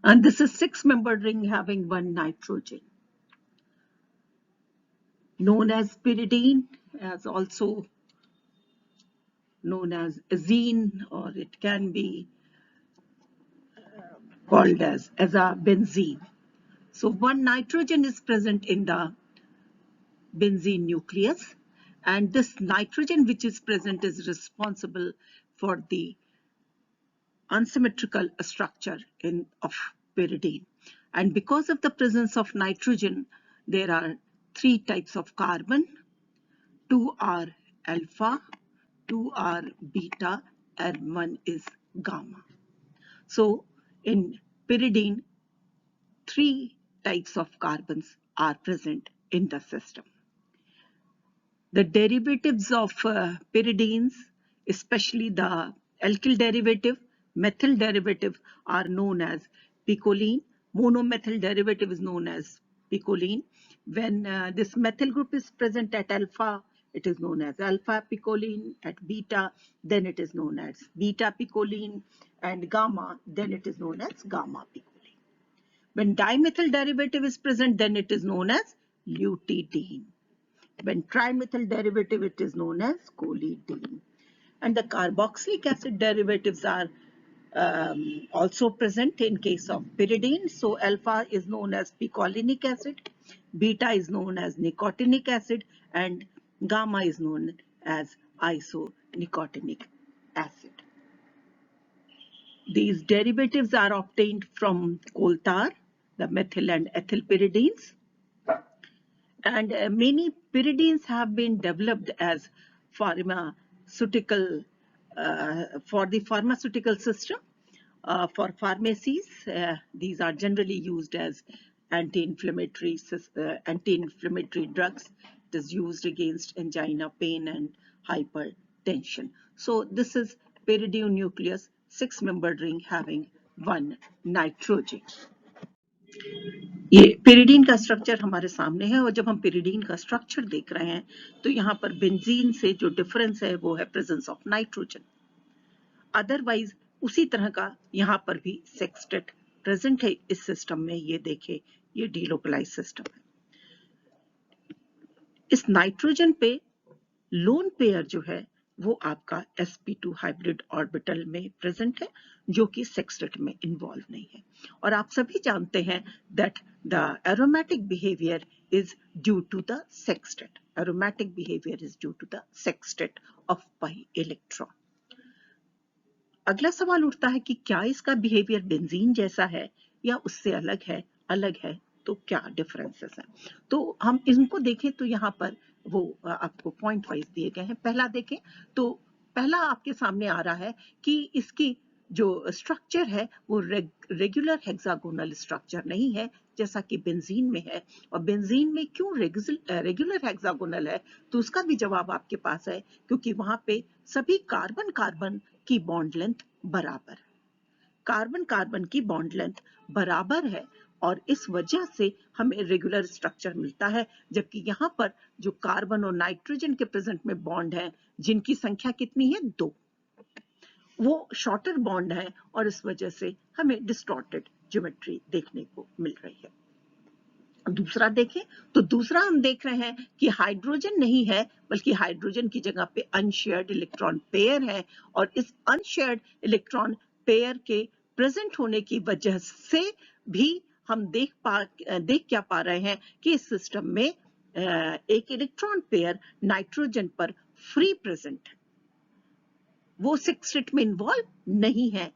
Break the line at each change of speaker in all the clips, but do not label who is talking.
And this is six-membered ring having one nitrogen, known as pyridine, as also known as azine, or it can be called as azabenzene. So one nitrogen is present in the benzene nucleus, and this nitrogen which is present is responsible for the unsymmetrical structure of pyridine. And because of the presence of nitrogen, there are three types of carbon. Two are alpha, two are beta, and one is gamma. So in pyridine, three types of carbons are present in the system. The derivatives of pyridines, especially the alkyl derivative, methyl derivative, are known as picoline. Monomethyl derivative is known as picoline. When this methyl group is present at alpha, it is known as alpha picoline. At beta, then it is known as beta picoline. And gamma, then it is known as gamma picoline. When dimethyl derivative is present, then it is known as lutein. When trimethyl derivative, it is known as choline. And the carboxylic acid derivatives are also present in case of pyridine. So alpha is known as picolinic acid, beta is known as nicotinic acid, and gamma is known as isonicotinic acid. These derivatives are obtained from coal tar, the methyl and ethyl pyridines. And many pyridines have been developed as pharmaceutical for the pharmaceutical system. For pharmacies, these are generally used as anti-inflammatory drugs. It is used against angina, pain, and hypertension. So this is pyridine nucleus, six-membered ring having one nitrogen. ये pyridine का structure हमारे सामने है, और जब हम pyridine का structure देख रहे हैं तो यहाँ पर बेंजीन से जो डिफरेंस है वो है प्रेजेंस ऑफ नाइट्रोजन. अदरवाइज उसी तरह का यहाँ पर भी सेक्सटेट प्रेजेंट है इस सिस्टम में. ये देखे, ये डीलोकलाइज सिस्टम है. इस नाइट्रोजन पे लोन पेयर जो है वो आपका sp2 हाइब्रिड ऑर्बिटल में प्रेजेंट है, जो कि सेक्सटेट में इन्वॉल्व नहीं है. और आप सभी जानते हैं that the aromatic behaviour is due to the sextet. Aromatic behaviour is due to the sextet of pi electron. अगला सवाल उठता है कि क्या इसका बिहेवियर बेंजीन जैसा है या उससे अलग है. अलग है तो क्या डिफरेंसेस हैं. तो हम इनको देखें तो यहाँ पर वो आपको पॉइंट वाइज दिए गए हैं. पहला देखें तो पहला आपके सामने आ रहा है कि इसकी जो स्ट्रक्चर है वो रेगुलर हेक्सागोनल स्ट्रक्चर नहीं है जैसा कि बेंजीन में है. और बेंजीन में क्यों रेगुलर हेक्सागोनल है, तो उसका भी जवाब आपके पास है, क्योंकि वहां पे सभी कार्बन कार्बन की बॉन्ड लेंथ बराबर है. कार्बन कार्बन की बॉन्ड लेंथ बराबर है और इस वजह से हमें रेगुलर स्ट्रक्चर मिलता है. जबकि यहाँ पर जो कार्बन और नाइट्रोजन के प्रेजेंट में बॉन्ड है, जिनकी संख्या कितनी है, 2, वो शॉर्टर बॉन्ड है और इस वजह से हमें डिस्टॉर्टेड ज्योमेट्री देखने को मिल रही है. दूसरा देखें तो दूसरा हम देख रहे हैं कि हाइड्रोजन नहीं है, बल्कि हाइड्रोजन की जगह पे अनशेयर्ड इलेक्ट्रॉन पेयर है. और इस अनशेयर्ड इलेक्ट्रॉन पेयर के प्रेजेंट होने की वजह से भी हम देख क्या पा रहे हैं कि इस सिस्टम में एक इलेक्ट्रॉन पेयर नाइट्रोजन पर फ्री प्रेजेंट है, वो सेक्सटेट में इन्वॉल्व नहीं है.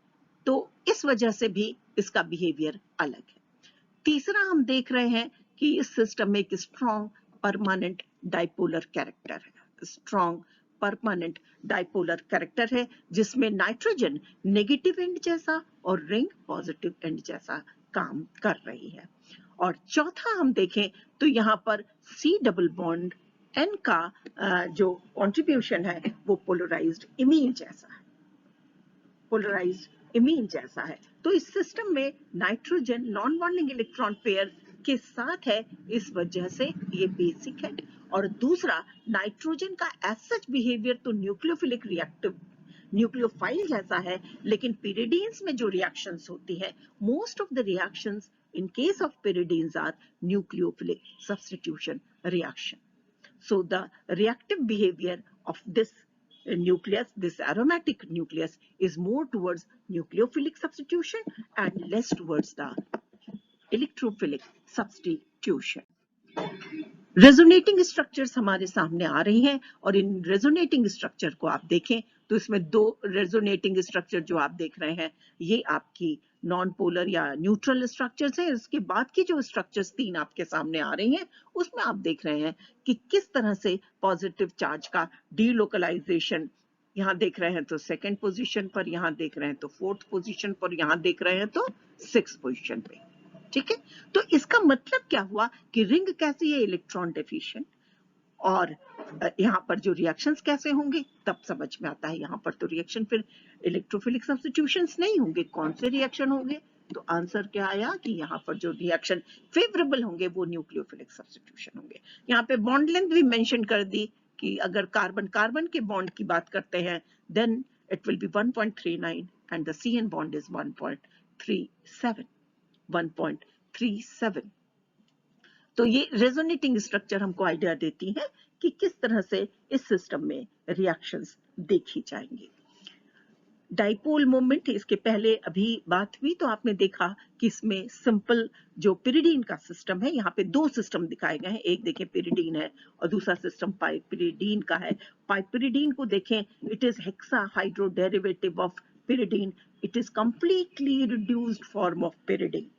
तो इस वजह से भी इसका बिहेवियर अलग है. तीसरा हम देख रहे हैं कि इस सिस्टम में एक स्ट्रॉन्ग परमानेंट डाइपोलर कैरेक्टर है. स्ट्रॉन्ग परमानेंट डाइपोलर कैरेक्टर है जिसमें नाइट्रोजन नेगेटिव एंड जैसा और रिंग पॉजिटिव एंड जैसा काम कर रही है. और चौथा हम देखें तो यहाँ पर C डबल बॉन्ड N का जो कॉन्ट्रीब्यूशन है वो पोलराइज्ड इमीन जैसा है. पोलराइज्ड इमीन जैसा है. तो इस सिस्टम में nitrogen non bonding electron pair के साथ है, इस वजह से ये बेसिक है. और दूसरा, नाइट्रोजन का एज सच बिहेवियर तो न्यूक्लियोफिलिक न्यूक्लियोफाइल जैसा है, लेकिन pyridines में जो रिएक्शंस होती है, most of the reactions in case of pyridines are nucleophilic substitution reaction. So the reactive behavior of this nucleus, this aromatic nucleus, is more towards nucleophilic substitution and less towards the electrophilic substitution. Resonating structures हमारे सामने आ रही हैं और इन resonating structure को आप देखें तो इसमें दो रेजोनेटिंग स्ट्रक्चर जो आप देख रहे हैं ये आपकी नॉन पोलर या न्यूट्रल स्ट्रक्चर्स हैं। इसके बाद की जो स्ट्रक्चर्स तीन आपके सामने आ रही हैं उसमें आप देख रहे हैं कि किस तरह से पॉजिटिव चार्ज का डीलोकलाइजेशन, यहाँ देख रहे हैं तो सेकेंड पोजिशन पर, यहाँ देख रहे हैं तो फोर्थ पोजिशन पर, यहाँ देख रहे हैं तो सिक्स्थ पोजिशन पे। ठीक है, तो इसका मतलब क्या हुआ कि रिंग कैसी है, इलेक्ट्रॉन डेफिशिएंट, और यहाँ पर जो रिएक्शंस कैसे होंगे तब समझ में आता है। यहाँ पर तो रिएक्शन फिर इलेक्ट्रोफिलिक सब्स्टिट्यूशंस नहीं होंगे, कौन से रिएक्शन होंगे? तो आंसर क्या आया कि यहाँ पर जो रिएक्शन फेवरेबल होंगे वो न्यूक्लियोफिलिक सब्स्टिट्यूशन होंगे। यहाँ पे बॉन्ड लेंथ भी मेंशन कर दी कि अगर कार्बन कार्बन के बॉन्ड की बात करते हैं then it will be 1.39 and the CN bond is 1.37। तो ये रेजोनेटिंग स्ट्रक्चर हमको आइडिया देती है कि किस तरह से इस सिस्टम में रिएक्शंस देखी जाएंगी। डाइपोल मोमेंट, इसके पहले अभी बात हुई तो आपने देखा कि इसमें सिंपल जो पिरिडीन का सिस्टम है, यहाँ पे दो सिस्टम दिखाए गए हैं, एक देखें पिरिडीन है और दूसरा सिस्टम पाइपिरिडीन का है। पाइपिरिडीन को देखें, it is hexa hydro derivative of pyridine, it is completely reduced form of pyridine.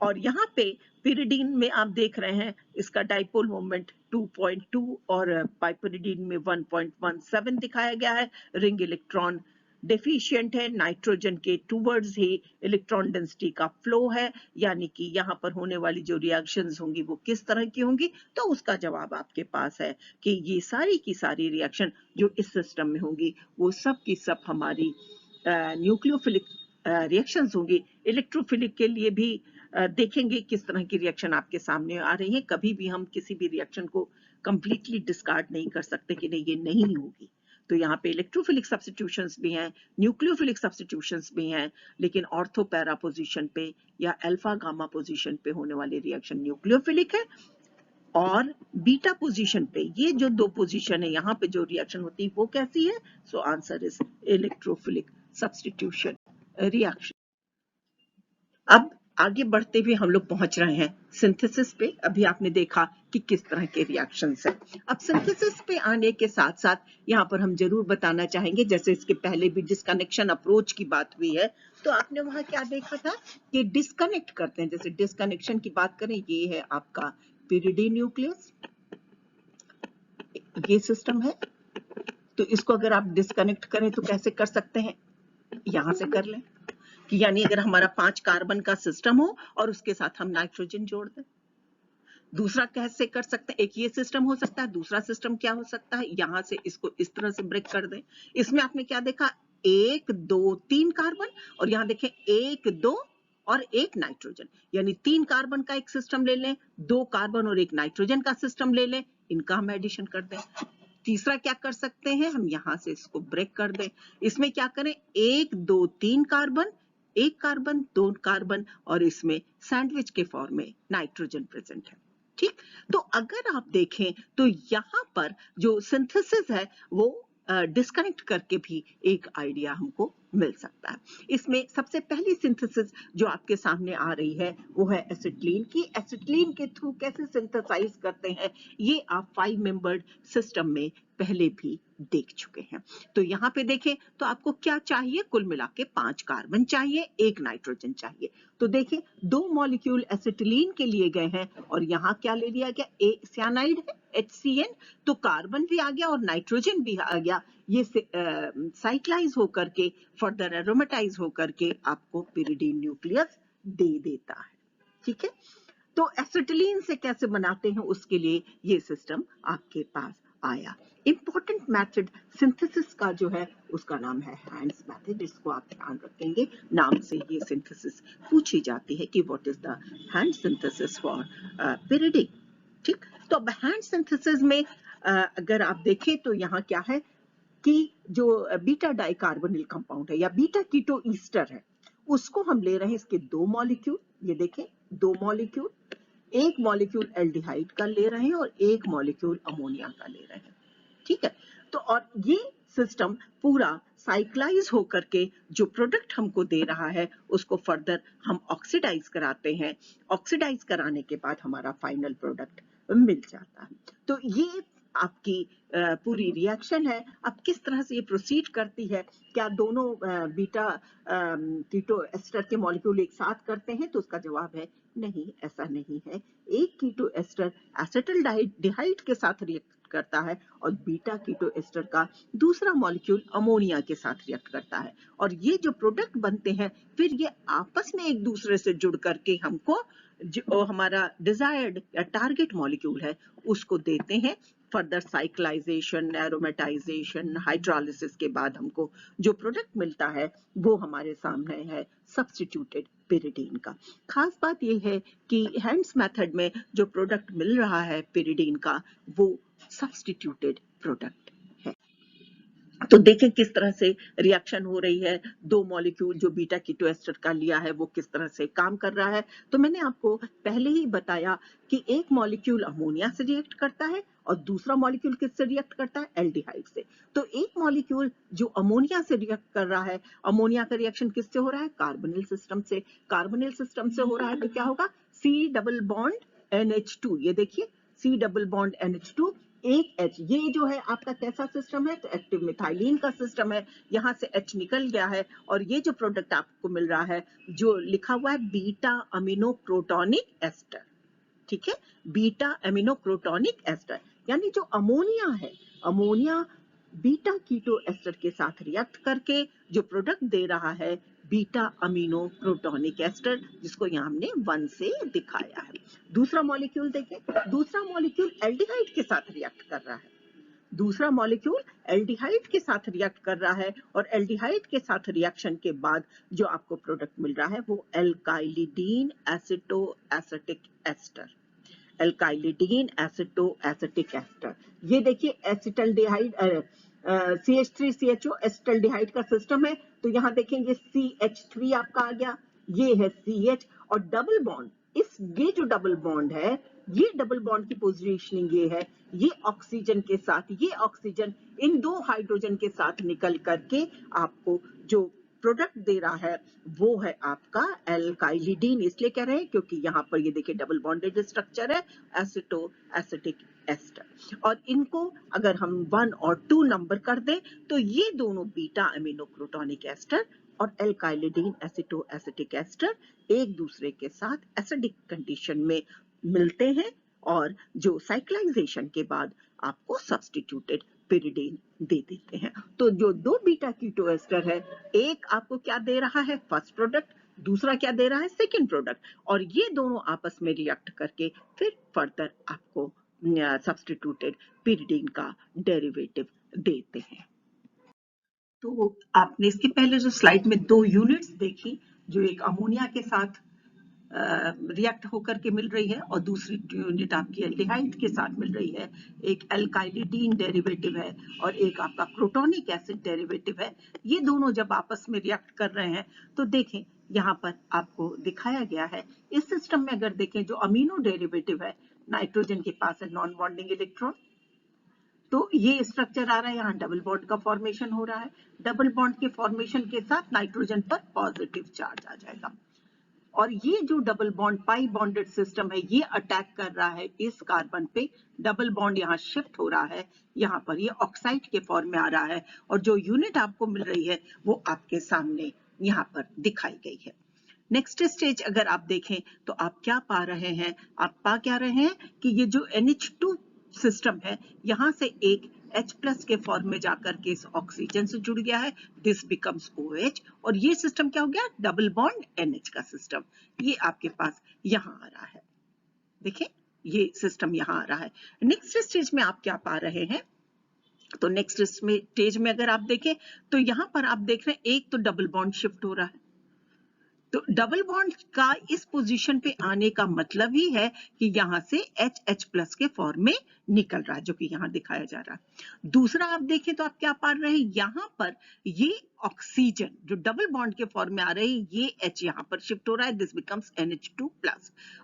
और यहाँ पे पिरिडीन में आप देख रहे हैं इसका डाइपोल मोमेंट 2.2 और पाइपिरिडीन में 1.17 दिखाया गया है। रिंग इलेक्ट्रॉन डेफिशिएंट है, नाइट्रोजन के टूवर्ड्स ही इलेक्ट्रॉन डेंसिटी का फ्लो है, यानी कि यहाँ पर होने वाली जो रिएक्शंस होंगी वो किस तरह की होंगी? तो उसका जवाब आपके पास है कि ये सारी की सारी रिएक्शन जो इस सिस्टम में होंगी वो सब की सब हमारी न्यूक्लियोफिलिक रिएक्शंस होंगी। इलेक्ट्रोफिलिक के लिए भी देखेंगे किस तरह की रिएक्शन आपके सामने आ रही है। कभी भी हम किसी भी रिएक्शन को कंप्लीटली डिस्कार्ड नहीं कर सकते कि नहीं ये नहीं होगी। तो यहाँ पे इलेक्ट्रोफिलिक सब्स्टिट्यूशंस भी हैं, न्यूक्लियोफिलिक सब्स्टिट्यूशंस भी हैं, लेकिन ऑर्थो पैरा पोजीशन पे या अल्फा गामा पोजीशन पे होने वाली रिएक्शन न्यूक्लियोफिलिक है, और बीटा पोजीशन पे ये जो दो पोजीशन है यहाँ पे जो रिएक्शन होती है वो कैसी है? So answer is electrophilic substitution reaction. अब आगे बढ़ते हुए हम लोग पहुंच रहे हैं सिंथेसिस पे। अभी आपने देखा कि किस तरह के रिएक्शंस हैं। अब सिंथेसिस पे आने के साथ साथ यहाँ पर हम जरूर बताना चाहेंगे, जैसे इसके पहले भी डिस्कनेक्शन अप्रोच की बात हुई है, तो आपने वहां क्या देखा था कि डिस्कनेक्ट करते हैं। जैसे डिस्कनेक्शन की बात करें, ये है आपका पिरिडीन न्यूक्लियस, ये सिस्टम है, तो इसको अगर आप डिस्कनेक्ट करें तो कैसे कर सकते हैं? यहां से कर लें कि यानी अगर हमारा 5 कार्बन का सिस्टम हो और उसके साथ हम नाइट्रोजन जोड़ दें। दूसरा कैसे कर सकते हैं? एक ये सिस्टम हो सकता है, दूसरा सिस्टम क्या हो सकता है, यहां से इसको इस तरह से ब्रेक कर दें। इसमें आपने क्या देखा, 1 2 3 कार्बन, और यहां देखें 1 2 और 1 नाइट्रोजन, यानी 3 कार्बन का एक सिस्टम ले लें, 2 कार्बन और 1 नाइट्रोजन का सिस्टम ले लें, इनका हम एडिशन कर दें। तीसरा क्या कर सकते हैं, हम यहां से इसको ब्रेक कर दें। इसमें क्या करें, 1 2 3 कार्बन, 1 कार्बन 2 कार्बन, और इसमें सैंडविच के फॉर्म में नाइट्रोजन प्रेजेंट है। ठीक, तो अगर आप देखें तो यहाँ पर जो सिंथेसिस है वो डिस्कनेक्ट करके भी एक आइडिया हमको मिल सकता है। इसमें सबसे पहली सिंथेसिस जो आपके सामने आ रही है वो है एसिटिलीन की। एसिटिलीन के थ्रू कैसे सिंथेसाइज करते हैं ये आप 5 मेंबर्ड सिस्टम में पहले भी देख चुके हैं। तो यहाँ पे देखें तो आपको क्या चाहिए, कुल मिला के 5 कार्बन चाहिए, 1 नाइट्रोजन चाहिए। तो देखें 2 मॉलिक्यूल एसिटिलीन के लिए गए हैं और यहाँ क्या ले लिया गया, सियानाइड है HCN, तो कार्बन भी आ गया और नाइट्रोजन भी आ गया। ये साइक्लाइज होकर के फर्दर एरोमेटाइज होकर के आपको पिरिडीन न्यूक्लियस दे देता है। ठीक है, तो एसिटिलीन से कैसे बनाते हैं उसके लिए ये सिस्टम आपके पास आया। इंपॉर्टेंट मेथड सिंथेसिस का जो है उसका नाम है हैंड्स मेथड। इसको आप ध्यान रखेंगे, नाम से ये सिंथेसिस पूछी जाती है कि what is the hand synthesis for pyridine. ठीक, तो अब हैंड सिंथेसिस में अगर आप देखें तो यहाँ क्या है, कि जो बीटा डाइकार्बोनिल कंपाउंड है या बीटा कीटो ईस्टर है, उसको हम ले रहे हैं इसके 2 मॉलिक्यूल, ये देखें 2 मॉलिक्यूल, एक मॉलिक्यूल एल्डिहाइड का ले रहे हैं और एक मॉलिक्यूल अमोनिया का ले रहे हैं, ठीक है। तो और ये सिस्टम पूरा साइक्लाइज होकर के जो प्रोडक्ट हमको दे रहा है उसको फर्दर हम ऑक्सीडाइज कराते हैं, ऑक्सीडाइज कराने के बाद हमारा फाइनल प्रोडक्ट मिल जाता है। तो ये आपकी पूरी रिएक्शन है। अब किस तरह से ये प्रोसीड करती है, क्या दोनों बीटा कीटो एस्टर के मॉलिक्यूल एक साथ करते हैं, तो उसका जवाब है नहीं, ऐसा नहीं है। एक कीटो एस्टर एसिटल्डिहाइड के साथ रिएक्ट करता है और बीटा कीटो एस्टर का दूसरा मॉलिक्यूल अमोनिया के साथ रिएक्ट करता है, और ये जो प्रोडक्ट बनते हैं फिर ये आपस में एक दूसरे से जुड़ करके हमको जो हमारा डिजायर्ड या टारगेट मॉलिक्यूल है उसको देते हैं। फर्दर साइक्लाइजेशन, एरोमेटाइजेशन, हाइड्रोलिसिस के बाद हमको जो प्रोडक्ट मिलता है वो हमारे सामने है सब्स्टिट्यूटेड पिरिडीन का। खास बात यह है कि हैंड्स मेथड में जो प्रोडक्ट मिल रहा है पिरिडीन का वो सब्स्टिट्यूटेड प्रोडक्ट है। तो देखें किस तरह से रिएक्शन हो रही है, 2 मॉलिक्यूल जो बीटा कीटो एस्टर का लिया है वो किस तरह से काम कर रहा है। तो मैंने आपको पहले ही बताया कि एक मॉलिक्यूल अमोनिया से रिएक्ट करता है और दूसरा मॉलिक्यूल किससे रिएक्ट करता है, एल्डिहाइड से। तो एक मॉलिक्यूल जो अमोनिया से रिएक्ट कर रहा है, अमोनिया का रिएक्शन किससे हो रहा है, कार्बोनिल सिस्टम से। कार्बोनिल सिस्टम से हो रहा है तो क्या होगा, C डबल बॉन्ड NH2, ये देखिए C डबल बॉन्ड NH2 एक H, ये जो है आपका कैसा सिस्टम है, तो एक्टिव मिथाइलिन का सिस्टम है। यहाँ से H निकल गया है और ये जो प्रोडक्ट आपको मिल रहा है जो लिखा हुआ है बीटा अमीनो प्रोटोनिक एस्टर, ठीक है, बीटा अमीनो प्रोटोनिक एस्टर, यानी जो अमोनिया है, अमोनिया बीटा कीटो एस्टर के साथ रिएक्ट करके जो प्रोडक्ट दे रहा है बीटा अमीनो प्रोटोनिक एस्टर, जिसको यहाँ हमने 1 से दिखाया है। दूसरा मॉलिक्यूल देखें, दूसरा मॉलिक्यूल एल्डिहाइड के साथ रिएक्ट कर रहा है, दूसरा मॉलिक्यूल एल्डिहाइड के साथ रिएक्ट कर रहा है और एल्डिहाइड के साथ रिएक्शन के बाद जो आपको प्रोडक्ट मिल रहा है वो एल्काइलिडीन एसिटो एसिटिक एस्टर, एल्काइलिडीन एसिटो एसिटिक एस्टर। ये देखिए एसिटल्डिहाइड CH3CHO एसिटल्डिहाइड का सिस्टम है, तो यहाँ देखेंगे CH3 आपका आ गया, ये है CH और डबल बॉन्ड, ये जो डबल बॉन्ड है, ये डबल बॉन्ड की पोजीशनिंग ये है, ये ऑक्सीजन के साथ, ये ऑक्सीजन इन 2 हाइड्रोजन के साथ निकल करके आपको जो प्रोडक्ट दे रहा है वो है आपका एल्काइलिडीन। इसलिए कह रहे हैं क्योंकि यहाँ पर ये देखिए डबल बॉन्डेड स्ट्रक्चर है एसिटो एसिटिक एस्टर, और इनको अगर हम 1 और 2 नंबर कर दें तो ये दोनों बीटा अमीनो प्रोटोनिक एस्टर और एल्काइलिडीन एसिटो एसिटिक एस्टर एक दूसरे के साथ एसिडिक कंडीशन में मिलते हैं और जो साइक्लाइजेशन के बाद आपको सब्स्टिट्यूटेड पिरिडीन दे देते हैं। तो जो 2 बीटा कीटो एस्टर है, एक आपको क्या दे रहा है, फर्स्ट प्रोडक्ट, दूसरा क्या दे रहा है, सेकंड प्रोडक्ट, और ये दोनों आपस में रिएक्ट करके फिर फर्दर आपको सब्स्टिट्यूटेड पिरिडीन का डेरिवेटिव देते हैं। तो आपने इसके पहले जो स्लाइड में 2 यूनिट्स देखी, जो एक अमोनिया के साथ रिएक्ट होकर के मिल रही है और दूसरी यूनिट आपकी एल्डिहाइड के साथ मिल रही है, एक एल्काइलिडीन डेरिवेटिव है और एक आपका प्रोटोनिक एसिड डेरिवेटिव है। ये दोनों जब आपस में रिएक्ट कर रहे हैं तो देखें यहाँ पर आपको दिखाया गया है, इस सिस्टम में अगर देखें जो अमीनो डेरिवेटिव है, नाइट्रोजन के पास है नॉन बॉन्डिंग इलेक्ट्रॉन, तो ये स्ट्रक्चर आ रहा है, यहाँ डबल बॉन्ड का फॉर्मेशन हो रहा है, डबल बॉन्ड के फॉर्मेशन के साथ नाइट्रोजन पर पॉजिटिव चार्ज आ जाएगा और ये जो double bond pi bonded system है ये अटैक कर रहा है इस कार्बन पे, डबल बॉन्ड यहाँ शिफ्ट हो रहा है, यहाँ पर ये ऑक्साइड के फॉर्म में आ रहा है और जो यूनिट आपको मिल रही है वो आपके सामने यहाँ पर दिखाई गई है। नेक्स्ट स्टेज अगर आप देखें तो आप क्या पा रहे हैं, आप पा क्या रहे हैं कि ये जो NH2 सिस्टम है यहाँ से एक H+ के फॉर्म में जाकर के इस ऑक्सीजन से जुड़ गया है, दिस बिकम्स OH और ये सिस्टम क्या हो गया, डबल बॉन्ड NH का सिस्टम, ये आपके पास यहाँ आ रहा है, देखिए ये सिस्टम यहाँ आ रहा है। नेक्स्ट स्टेज में आप क्या पा रहे हैं, तो नेक्स्ट स्टेज में अगर आप देखें तो यहाँ पर आप देख रहे हैं एक तो डबल बॉन्ड शिफ्ट हो रहा है, तो डबल बॉन्ड का इस पोजीशन पे आने का मतलब ही है कि यहां से H+ के फॉर्म में निकल रहा है, जो कि यहां दिखाया जा रहा है। दूसरा आप देखें तो आप क्या पा रहे हैं, यहां पर ये ऑक्सीजन जो डबल बॉन्ड के फॉर्म में आ रही है, ये H यहां पर शिफ्ट हो रहा है, दिस बिकम्स NH2+।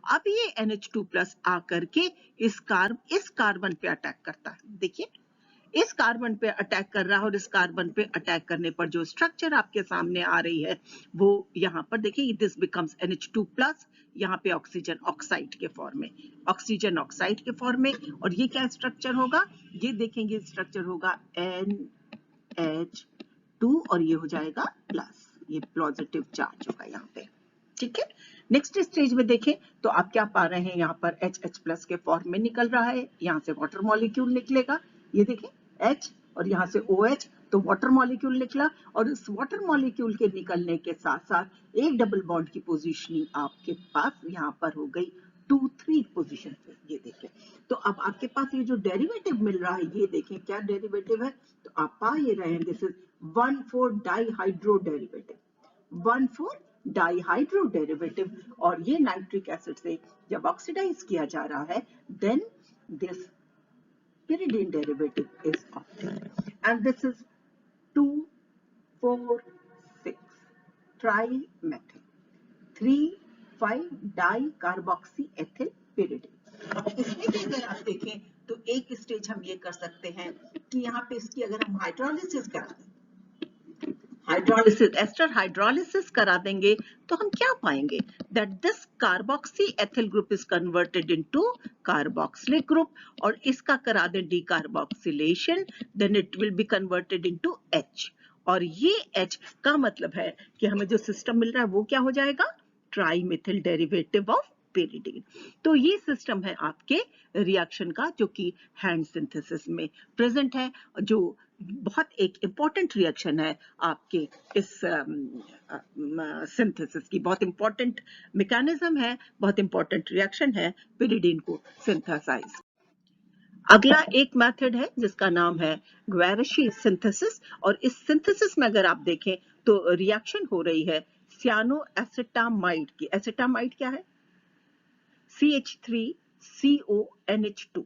अब ये NH2+ आकर के इस कार्बन पे अटैक करता है। देखिए इस कार्बन पे अटैक कर रहा है, और इस कार्बन पे अटैक करने पर जो स्ट्रक्चर आपके सामने आ रही है वो यहाँ पर देखिए, दिस बिकम्स NH2+, यहाँ पे ऑक्सीजन ऑक्साइड के फॉर्म में, ऑक्सीजन ऑक्साइड के फॉर्म में। और ये क्या स्ट्रक्चर होगा, ये देखेंगे स्ट्रक्चर होगा NH2 और ये हो जाएगा प्लस, ये पॉजिटिव चार्ज होगा यहाँ पे। ठीक है, नेक्स्ट स्टेज में देखें तो आप क्या पा रहे हैं, यहाँ पर H+ के फॉर्म में निकल रहा है, यहाँ से वाटर मॉलिक्यूल निकलेगा, ये देखें H और यहाँ से OH, तो वाटर मॉलिक्यूल निकला, और इस वाटर मॉलिक्यूल के निकलने के साथ साथ एक डबल बॉन्ड की पोजीशनिंग आपके पास यहाँ पर हो गई 2-3 पोजीशन पे। ये देखें, तो अब आपके पास ये जो डेरिवेटिव मिल रहा है, ये देखें क्या डेरिवेटिव है, तो आप पा ये रहे हैं, दिस इज 1,4 डाइहाइड्रो डेरिवेटिव, 1,4 डाइहाइड्रो डेरिवेटिव। और ये नाइट्रिक एसिड से जब ऑक्सीडाइज किया जा रहा है, then this pyridine derivative is obtained, and this is 2,4,6 trimethyl 3,5-dicarboxyethyl pyridine। इसमें भी अगर आप देखें तो एक स्टेज हम ये कर सकते हैं कि यहाँ पे इसकी अगर हम हाइड्रोलिसिस करा दें, हाइड्रोलिसिस, एस्टर हाइड्रोलिसिस करा देंगे, तो हम क्या पाएंगे, that this carboxy ethyl group is converted into carboxylic group, और इसका करा दें decarboxylation, then it will be converted into H, और ये H का मतलब है कि हमें जो सिस्टम मिल रहा है वो क्या हो जाएगा, ट्राइमेथिल डेरिवेटिव ऑफ pyridine। तो ये सिस्टम है आपके रिएक्शन का, जो कि हैंड सिंथेसिस में प्रेजेंट है, जो बहुत एक इंपॉर्टेंट रिएक्शन है आपके इस सिंथेसिस की, बहुत इंपॉर्टेंट मैकेनिज्म है, बहुत इंपॉर्टेंट रिएक्शन है pyridine को सिंथेसाइज। अगला एक मेथड है जिसका नाम है ग्वेरिशी सिंथेसिस, और इस सिंथेसिस में अगर आप देखें तो रिएक्शन हो रही है सियानोएसिटामाइड की। एसिटामाइड क्या है, CH3CONH2,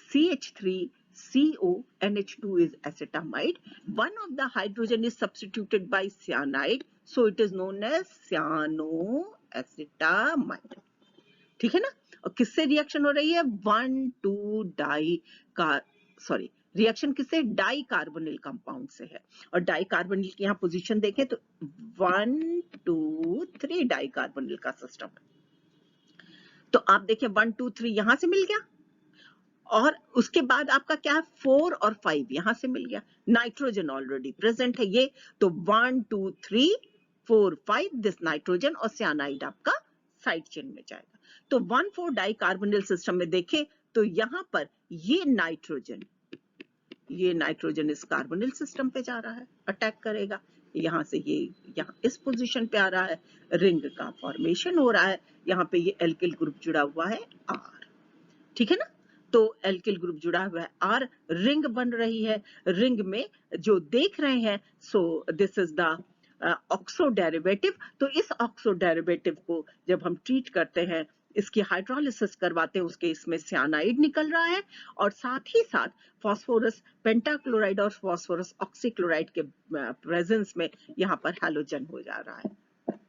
CH3CONH2 is acetamide. One of the hydrogen is substituted by cyanide, so it is known as cyanoacetamide। ठीक है ना, और किससे रिएक्शन हो रही है, 1,2 डाई का, सॉरी रिएक्शन किससे, डाई कार्बोनिल कंपाउंड से है, और डाई कार्बोनिल की यहाँ पोजीशन देखें तो 1, 2, 3 डाई कार्बोनिल का सिस्टम है। तो आप देखें 1, 2, 3 यहां से मिल गया, और उसके बाद आपका क्या है, 4 और 5 यहां से मिल गया, नाइट्रोजन ऑलरेडी प्रेजेंट है ये, तो 1, 2, 3, 4, 5 दिस नाइट्रोजन, और सियानाइड आपका साइड चेन में जाएगा। तो 1,4 डाइकार्बोनिल सिस्टम में देखें तो यहां पर ये नाइट्रोजन इस कार्बोनिल सिस्टम पे जा रहा है, अटैक करेगा, यहां से ये यहाँ इस पोजीशन पे आ रहा है, रिंग का फॉर्मेशन हो रहा है, यहाँ पे ये एल्किल ग्रुप जुड़ा हुआ है R, ठीक है ना, तो एल्किल ग्रुप जुड़ा हुआ है R, रिंग बन रही है, रिंग में जो देख रहे हैं, सो this is the oxo derivative. तो इस ऑक्सो डेरिवेटिव को जब हम ट्रीट करते हैं, इसकी हाइड्रोलिसिस करवाते हैं, उसके इसमें सियानाइड निकल रहा है, और साथ ही साथ फास्फोरस पेंटाक्लोराइड और फास्फोरस ऑक्सीक्लोराइड के प्रेजेंस में यहाँ पर हैलोजन हो जा रहा है,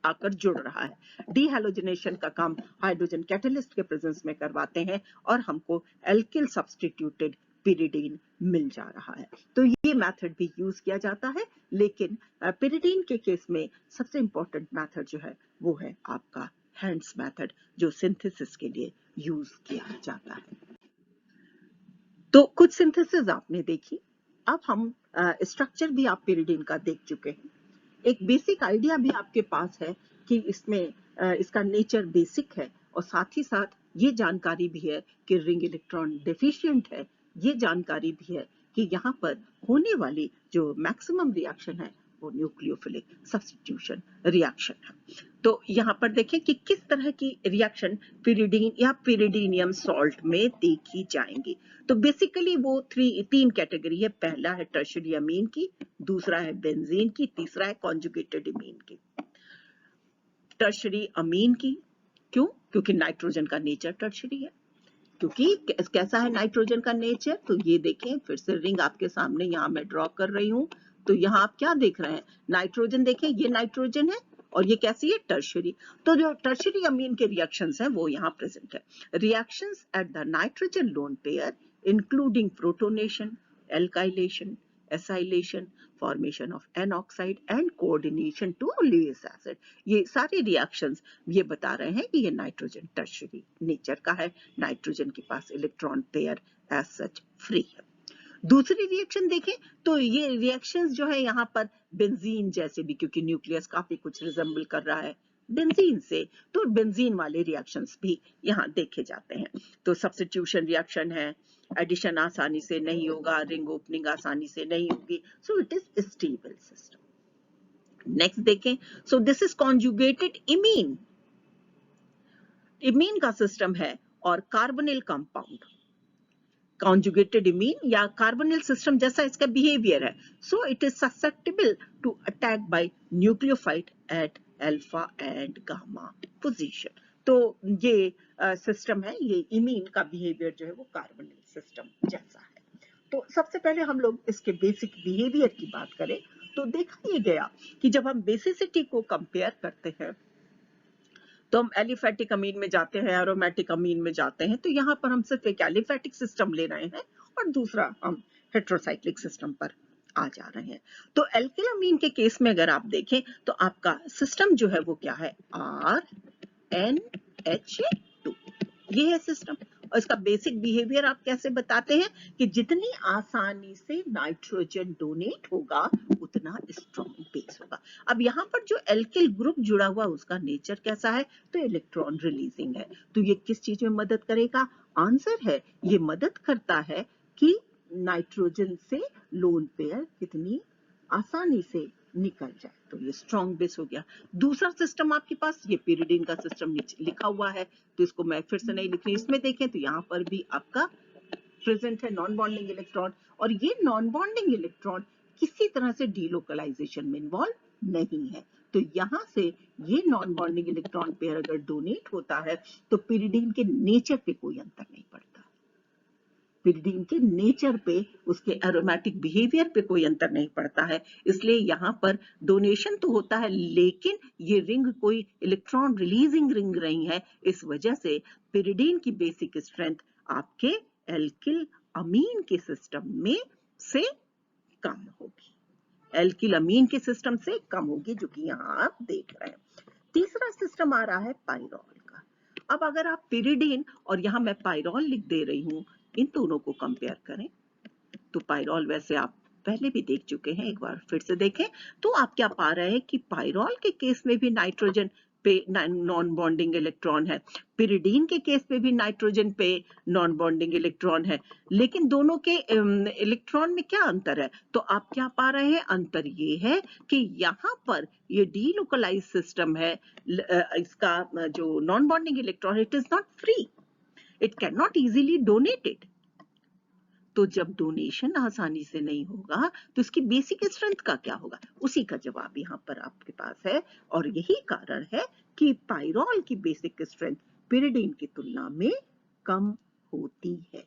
आकर जुड़ रहा है। डीहैलोजिनेशन का काम हाइड्रोजन कैटलिस्ट के प्रेजेंस में करवाते हैं, और हमको एल्किल सब्स्टिट्यूटेड pyridine मिल जा रहा है। तो ये मेथड भी यूज किया जाता है, लेकिन pyridine के केस में सबसे इंपॉर्टेंट मेथड जो है वो है आपका हैंड्स मेथड, जो सिंथेसिस के लिए यूज किया जाता है। तो कुछ सिंथेसिस आपने देखी, अब हम स्ट्रक्चर भी आप pyridine का देख चुके हैं, एक बेसिक आइडिया भी आपके पास है कि इसमें इसका नेचर बेसिक है, और साथ ही साथ ये जानकारी भी है कि रिंग इलेक्ट्रॉन डेफिशिएंट है, ये जानकारी भी है कि यहाँ पर होने वाली जो मैक्सिमम रिएक्शन है वो न्यूक्लियोफिलिक सब्स्टिट्यूशन रिएक्शन है। तो यहाँ पर देखें कि किस तरह की रिएक्शन pyridine या pyridinium सॉल्ट में देखी जाएंगी। तो बेसिकली वो 3 कैटेगरी है, पहला है टर्शियरी अमीन की, दूसरा है बेंजीन की, तीसरा है कॉन्जुगेटेड इमीन की। टर्शरी अमीन की। क्यों? क्योंकि नाइट्रोजन का नेचर टर्शरी है। क्योंकि कैसा है नाइट्रोजन का नेचर, तो ये देखें, फिर से रिंग आपके सामने यहाँ मैं ड्रॉ कर रही हूँ। तो यहाँ आप क्या देख रहे हैं? नाइट्रोजन देखें, ये नाइट्रोजन है और ये कैसी है? टर्शरी। तो जो टर्शरी अमीन के रिएक्शंस हैं वो यहाँ प्रेजेंट है। Reactions at the nitrogen lone pair including protonation, alkylation, acylation, formation of N oxide and coordination to Lewis acid, ये सारे रिएक्शंस ये बता रहे हैं कि ये नाइट्रोजन टर्शरी नेचर का है। नाइट्रोजन के पास electron pair as such free है। दूसरी रिएक्शन देखें तो ये रिएक्शंस जो है यहाँ पर बेंजीन जैसे भी, क्योंकि न्यूक्लियस काफी कुछ रिजेंबल कर रहा है बेंजीन से, तो बेंजीन वाले रिएक्शंस भी यहाँ देखे जाते हैं। तो सब्स्टिट्यूशन रिएक्शन है, एडिशन आसानी से नहीं होगा, रिंग ओपनिंग आसानी से नहीं होगी, so it is stable system. Next देखें, so this is conjugated imine. Imine का सिस्टम है और कार्बोनिल कंपाउंड, कॉन्जुगेटेड इमीन या कार्बोनिल सिस्टम जैसा इसका बिहेवियर है। So it is susceptible to attack by nucleophile at alpha and gamma position. तो ये सिस्टम है, ये इमीन का बिहेवियर जो है वो कार्बोनिल सिस्टम जैसा है। तो सबसे पहले हम लोग इसके बेसिक बिहेवियर की बात करें तो देखा ये गया कि जब हम बेसिसिटी को कंपेयर करते हैं तो हम एलिफेटिक अमीन में जाते हैं, एरोमेटिक अमीन में जाते हैं, तो यहाँ पर हम सिर्फ एक एलिफेटिक सिस्टम ले रहे हैं और दूसरा हम हेट्रोसाइक्लिक सिस्टम पर आ जा रहे हैं। तो एल्किल अमीन के केस में अगर आप देखें तो आपका सिस्टम जो है वो क्या है? RNH2, ये है सिस्टम। और इसका बेसिक बिहेवियर आप कैसे बताते हैं कि जितनी आसानी से नाइट्रोजन डोनेट होगा उतना स्ट्रॉन्ग बेस होगा। अब यहाँ पर जो एल्किल ग्रुप जुड़ा हुआ उसका नेचर कैसा है? तो इलेक्ट्रॉन रिलीजिंग है। तो ये किस चीज में मदद करेगा? आंसर है ये मदद करता है कि नाइट्रोजन से लोन पेयर कितनी आसानी से निकल जाए, तो ये स्ट्रॉन्ग बेस हो गया। दूसरा सिस्टम आपके पास ये पिरिडीन का सिस्टम नीचे लिखा हुआ है, तो इसको मैं फिर से नहीं लिख रही। इसमें देखें तो यहाँ पर भी आपका प्रेजेंट है नॉन बॉन्डिंग इलेक्ट्रॉन, और ये नॉन बॉन्डिंग इलेक्ट्रॉन किसी तरह से डीलोकलाइजेशन में इन्वॉल्व नहीं है। तो यहाँ से ये नॉन बॉन्डिंग इलेक्ट्रॉन पेयर अगर डोनेट होता है तो पिरिडीन के नेचर पे कोई अंतर नहीं पड़ता। पिरिडीन के नेचर पे, उसके एरोमेटिक बिहेवियर पे कोई अंतर नहीं पड़ता है। इसलिए यहाँ पर डोनेशन तो होता है लेकिन ये रिंग कोई इलेक्ट्रॉन रिलीजिंग रिंग नहीं है। इस वजह से पिरिडीन की बेसिक स्ट्रेंथ आपके एल्किल अमीन के सिस्टम में से कम होगी, एल्किल अमीन के सिस्टम से कम होगी, जो कि यहाँ आप देख रहे हैं। तीसरा सिस्टम आ रहा है पाइरॉल का। अब अगर आप पिरिडीन और यहाँ मैं पाइरॉल लिख दे रही हूँ, इन दोनों को कंपेयर करें तो पाइरॉल वैसे आप पहले भी देख चुके हैं, एक बार फिर से देखें तो आप क्या पा रहे हैं कि पाइरॉल के केस में भी नाइट्रोजन पे नॉन बॉन्डिंग इलेक्ट्रॉन है, पिरिडीन के केस में भी नाइट्रोजन पे नॉन बॉन्डिंग इलेक्ट्रॉन है, लेकिन दोनों के इलेक्ट्रॉन में क्या अंतर है? तो आप क्या पा रहे हैं? अंतर ये है कि यहाँ पर ये डीलोकलाइज सिस्टम है, इसका जो non bonding electron it is not free, it can not easily donated. तो जब डोनेशन आसानी से नहीं होगा तो इसकी बेसिक स्ट्रेंथ का क्या होगा? उसी का जवाब यहाँ पर आपके पास है, और यही कारण है कि पाइरॉल की बेसिक स्ट्रेंथ पिरिडीन की तुलना में कम होती है।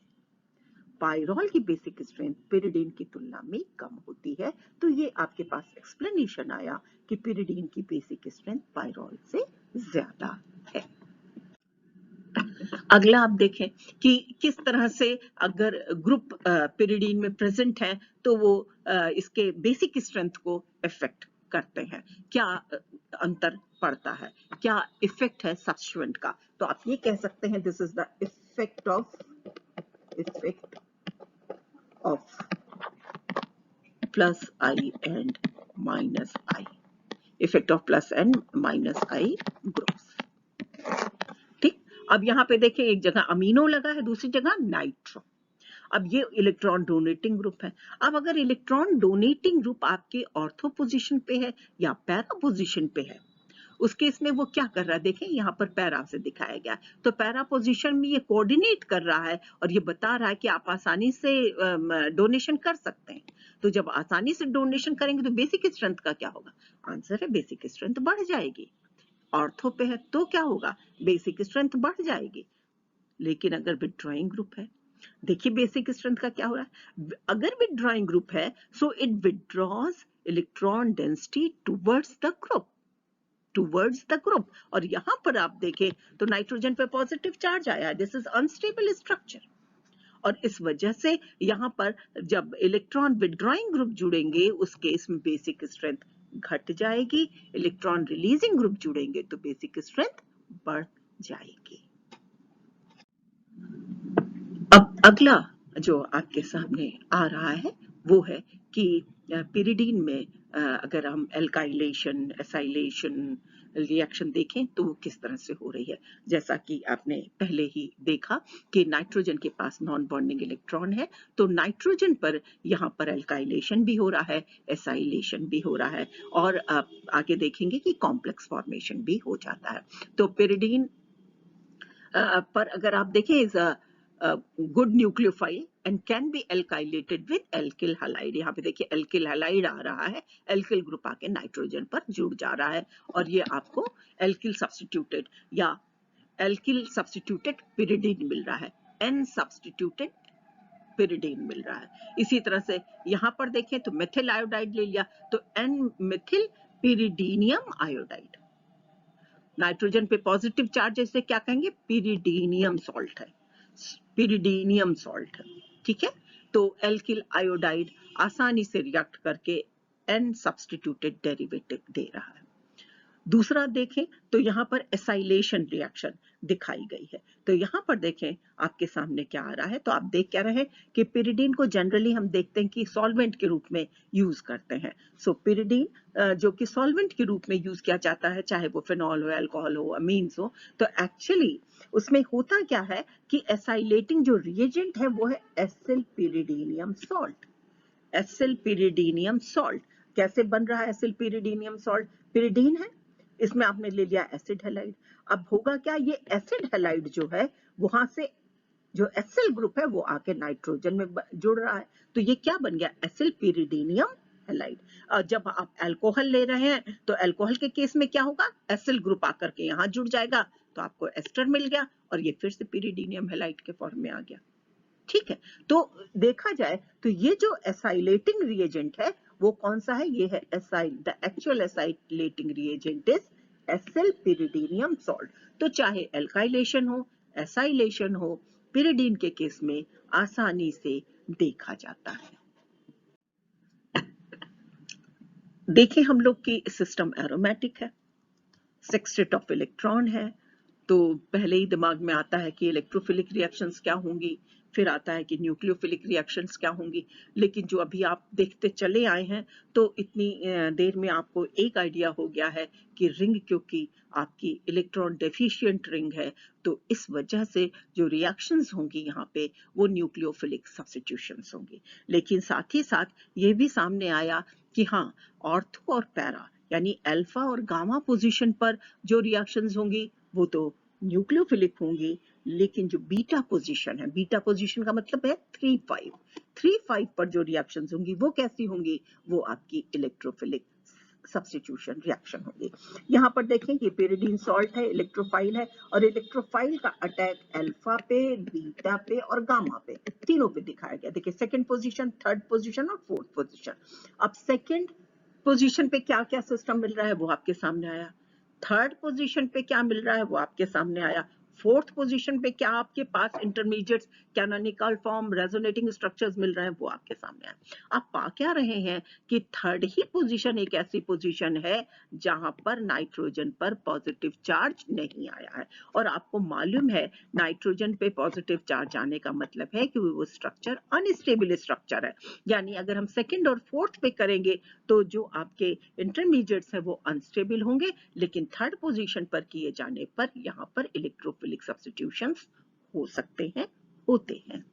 पाइरॉल की बेसिक स्ट्रेंथ पिरिडीन की तुलना में कम होती है। तो ये आपके पास एक्सप्लेनेशन आया कि पिरिडीन की बेसिक स्ट्रेंथ पाइरॉल से ज्यादा है। अगला आप देखें कि किस तरह से अगर ग्रुप पिरिडीन में प्रेजेंट है तो वो इसके बेसिक स्ट्रेंथ को इफेक्ट करते हैं, क्या अंतर पड़ता है, क्या इफेक्ट है सब्स्टिट्यूएंट का। तो आप ये कह सकते हैं this is the effect of plus I and minus I, effect of plus and minus I groups. अब यहाँ पे देखें एक जगह अमीनो लगा है, दूसरी जगह नाइट्रो। अब ये इलेक्ट्रॉन डोनेटिंग ग्रुप है। अब अगर इलेक्ट्रॉन डोनेटिंग ग्रुप आपके ऑर्थो पोजीशन पे है या पैरा पोजीशन पे है, उस केस में वो क्या कर रहा है? देखें यहाँ पर पैरा से दिखाया गया, तो पैरा पोजीशन में ये कोऑर्डिनेट कर रहा है और ये बता रहा है कि आप आसानी से डोनेशन कर सकते हैं। तो जब आसानी से डोनेशन करेंगे तो बेसिक स्ट्रेंथ का क्या होगा? आंसर है बेसिक स्ट्रेंथ बढ़ जाएगी। ऑर्थो पे है तो क्या होगा, बेसिक स्ट्रेंथ बढ़ जाएगी। लेकिन अगर विथड्रॉइंग ग्रुप है, देखिए बेसिक स्ट्रेंथ का क्या हो रहा है, अगर विथड्रॉइंग ग्रुप है so it withdraws electron density towards the group. और यहां पर आप देखें तो नाइट्रोजन पे पॉजिटिव चार्ज आया, दिस इज अनस्टेबल स्ट्रक्चर, और इस वजह से यहां पर जब इलेक्ट्रॉन विथड्रॉइंग ग्रुप जुड़ेंगे उस केस में बेसिक स्ट्रेंथ घट जाएगी, इलेक्ट्रॉन रिलीजिंग ग्रुप जुड़ेंगे तो बेसिक स्ट्रेंथ बढ़ जाएगी। अब अगला जो आपके सामने आ रहा है वो है कि पिरिडीन में अगर हम एल्काइलेशन एसाइलेशन रिएक्शन देखें तो वो किस तरह से हो रही है। जैसा कि आपने पहले ही देखा कि नाइट्रोजन के पास नॉन बॉन्डिंग इलेक्ट्रॉन है, तो नाइट्रोजन पर यहाँ पर एल्काइलेशन भी हो रहा है, एसाइलेशन भी हो रहा है, और आप आगे देखेंगे कि कॉम्प्लेक्स फॉर्मेशन भी हो जाता है। तो पिरिडीन पर अगर आप देखें is good nucleophile and can be alkylated with alkyl halide. यहाँ पे देखिए एल्किल हैलाइड आ रहा है, एल्किल ग्रुप आके नाइट्रोजन पर जुड़ जा रहा है, और ये आपको एल्किल सब्स्टिट्यूटेड या एल्किल सब्स्टिट्यूटेड पिरिडीन मिल रहा है, एन सब्स्टिट्यूटेड पिरिडीन मिल रहा है। इसी तरह से यहाँ पर देखें तो मेथिल आयोडाइड ले लिया तो एन मिथिल पिरिडीनियम आयोडाइड, नाइट्रोजन पे पॉजिटिव चार्ज है, इसे क्या कहेंगे, पिरिडीनियम सॉल्ट है, पिरिडीनियम सॉल्ट है, ठीक है। तो एल्किल आयोडाइड आसानी से रिएक्ट करके एन सब्स्टिट्यूटेड डेरिवेटिव दे रहा है। दूसरा देखें तो यहाँ पर एसाइलेशन रिएक्शन दिखाई गई है, तो यहाँ पर देखें आपके सामने क्या आ रहा है, तो आप देख क्या रहे हैं कि पिरिडीन को जनरली हम देखते हैं कि सॉल्वेंट के रूप में यूज करते हैं। सो पिरिडीन जो कि सॉल्वेंट के रूप में यूज किया जाता है, चाहे वो फिनॉल हो, अल्कोहल हो, अमीन्स हो, तो एक्चुअली उसमें होता क्या है कि एसाइलेटिंग जो रिएजेंट है वो है acyl pyridinium salt. Acyl pyridinium salt कैसे बन रहा है, एसिल पिरिडीनियम सॉल्ट, पिरिडीन है, इसमें आपने ले लिया एसिड हैलाइड। अब होगा क्या, ये एसिड हैलाइड जो है वहां से जो एसिल ग्रुप है वो आके नाइट्रोजन में जुड़ रहा है, तो ये क्या बन गया, एसिल पिरिडीनियम हैलाइड। जब आप अल्कोहल ले रहे हैं तो अल्कोहल के केस में क्या होगा, एसिल ग्रुप आकर के यहाँ जुड़ जाएगा तो आपको एस्टर मिल गया, और ये फिर से पिरिडीनियम हैलाइड के फॉर्म में आ गया, ठीक है। तो देखा जाए तो ये जो एसाइलेटिंग रिएजेंट है वो कौन सा है, ये है acyl, the actual acylating reagent is acyl pyridinium salt. तो चाहे एल्काइलेशन हो, एसाइलेशन हो, पिरिडीन के केस में आसानी से देखा जाता है। देखें हम लोग की सिस्टम एरोमेटिक है, सेक्सटेट ऑफ इलेक्ट्रॉन है, तो पहले ही दिमाग में आता है कि इलेक्ट्रोफिलिक रिएक्शंस क्या होंगी, फिर आता है कि न्यूक्लियोफिलिक रिएक्शंस क्या होंगी। लेकिन जो अभी आप देखते चले आए हैं तो इतनी देर में आपको एक आइडिया हो गया है कि रिंग क्योंकि आपकी इलेक्ट्रॉन डेफिशिएंट रिंग है, तो इस वजह से जो रिएक्शंस होंगी यहाँ पे वो न्यूक्लियोफिलिक सब्स्टिट्यूशंस होंगी। लेकिन साथ ही साथ ये भी सामने आया कि हाँ, ऑर्थो और पैरा यानी अल्फा और गामा पोजीशन पर जो रिएक्शंस होंगी वो तो न्यूक्लियोफिलिक होंगी, लेकिन जो बीटा पोजीशन है, बीटा पोजीशन का मतलब है 3,5 पर जो रिएक्शंस होंगी वो कैसी होंगी, वो आपकी इलेक्ट्रोफिलिक सब्स्टिट्यूशन रिएक्शन होगी। यहाँ पर देखें कि पिरिडीन सॉल्ट है, इलेक्ट्रोफाइल है, और इलेक्ट्रोफाइल का अटैक अल्फा पे, बीटा पे और गामा पे, तीनों पे दिखाया गया। देखिए सेकंड पोजीशन, थर्ड पोजीशन और फोर्थ पोजीशन। अब सेकंड पोजीशन पे क्या क्या सिस्टम मिल रहा है वो आपके सामने आया, थर्ड पोजीशन पे क्या मिल रहा है वो आपके सामने आया, फोर्थ पोजीशन पे क्या आपके पास intermediates, canonical form, resonating structures मिल रहे हैं वो आपके सामने आए। आप पा क्या रहे हैं कि थर्ड ही पोजीशन एक ऐसी पोजीशन है जहां पर नाइट्रोजन पर पॉजिटिव चार्ज नहीं आया है, और आपको मालूम है नाइट्रोजन पे पॉजिटिव चार्ज आने का मतलब है कि वो स्ट्रक्चर अनस्टेबल स्ट्रक्चर है, यानी अगर हम सेकेंड और फोर्थ पे करेंगे तो जो आपके इंटरमीडिएट्स है वो अनस्टेबल होंगे, लेकिन थर्ड पोजीशन पर किए जाने पर यहाँ पर इलेक्ट्रोफिलिक सब्स्टिट्यूशंस हो सकते हैं, होते हैं।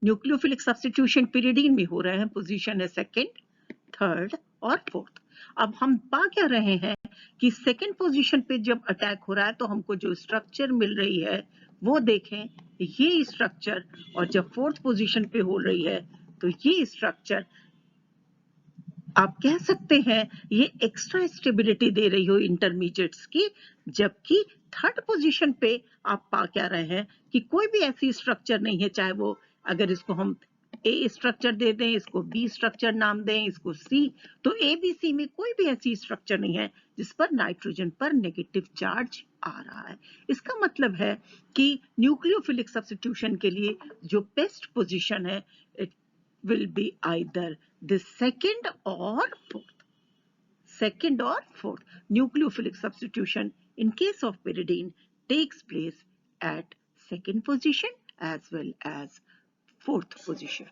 न्यूक्लियोफिलिक सब्स्टिट्यूशन पिरिडीन में हो रहे हैं, पोजीशन है सेकेंड, थर्ड और फोर्थ। अब हम पा क्या रहे हैं कि सेकेंड पोजीशन पे जब अटैक हो रहा है तो हमको जो स्ट्रक्चर मिल रही है वो देखें, ये स्ट्रक्चर, और जब फोर्थ पोजीशन पे हो रही है तो ये स्ट्रक्चर आप कह सकते हैं ये एक्स्ट्रा स्टेबिलिटी दे रही हो इंटरमीडिएट्स की, जबकि थर्ड पोजीशन पे आप पा क्या रहे हैं कि कोई भी ऐसी स्ट्रक्चर नहीं है, चाहे वो अगर इसको हम ए स्ट्रक्चर दे दें, इसको बी स्ट्रक्चर नाम दें, इसको सी, तो ए बी सी में कोई भी ऐसी स्ट्रक्चर नहीं है जिस पर नाइट्रोजन पर नेगेटिव चार्ज आ रहा है। इसका मतलब है कि न्यूक्लियोफिलिक सब्स्टिट्यूशन के लिए जो बेस्ट पोजीशन है, it will be either the second or fourth. Second or fourth. Nucleophilic substitution in case of pyridine takes place at second position as well as fourth position.